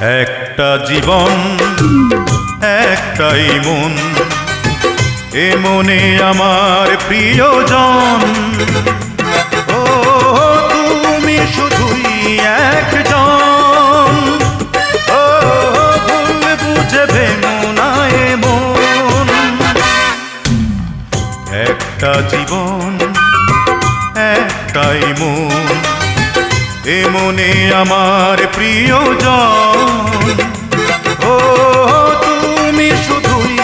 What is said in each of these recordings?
একটা জীবন একটাই মন, এ মনে আমার প্রিয়জন। ও তুমি শুধুই একজন, ও ভুল বুঝে ভেঙো না এ মন। একটা জীবন একটাই মন, এ মনে আমার প্রিয়জন। ও তুমি শুধুই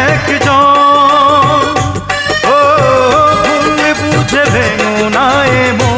একজন, ও ভুল বুঝে ভেঙো না এ মন।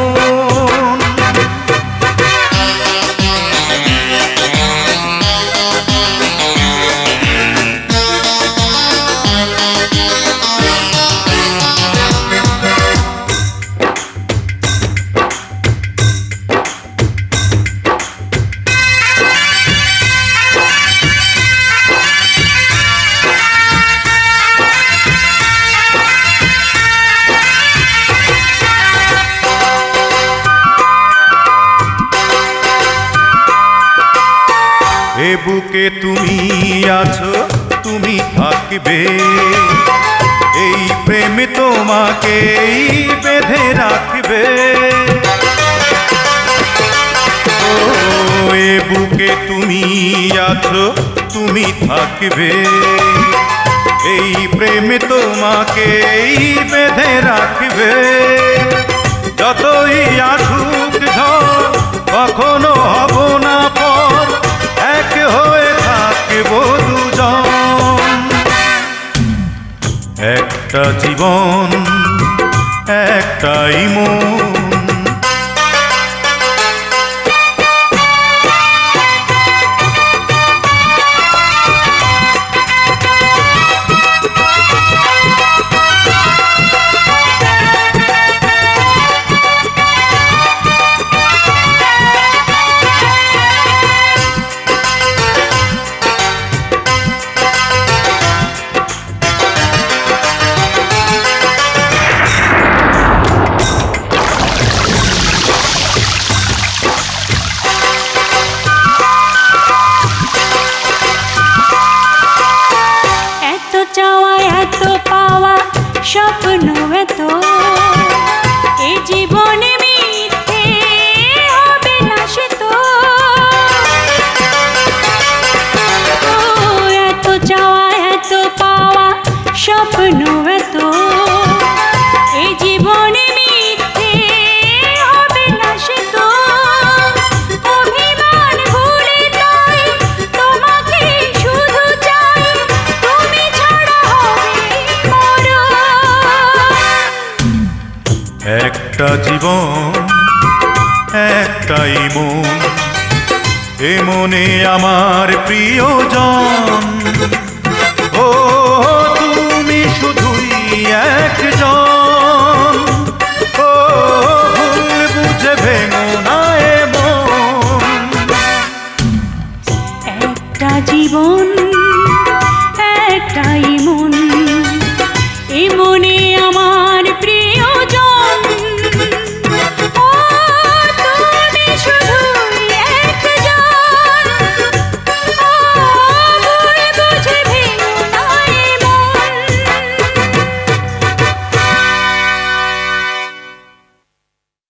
এ বুকে তুমি আছো, তুমি থাকবে, এই প্রেমে তোমাকেই বেঁধে রাখবে। ও এ বুকে তুমি আছো, তুমি থাকবে, এই প্রেমে তোমাকেই বেঁধে রাখবে। যতই আসুক ঝড় কখনো হব না পর, এক হয়ে থাকব দুজন। একটা জীবন একটাই মন। স্বপ্ন এত এ জীবনে মিথ্যে হবে না সে তো। এত চাওয়া এত পাওয়া স্বপ্ন এত এ জীবনে মিথ্যে হবে না সে তো। অভিমান ভুলে তাই তোমাকে শুধু চাই, তুমি ছাড়া হবে মরণ। একটা জীবন একটাই মন, এ মনে আমার প্রিয়জন।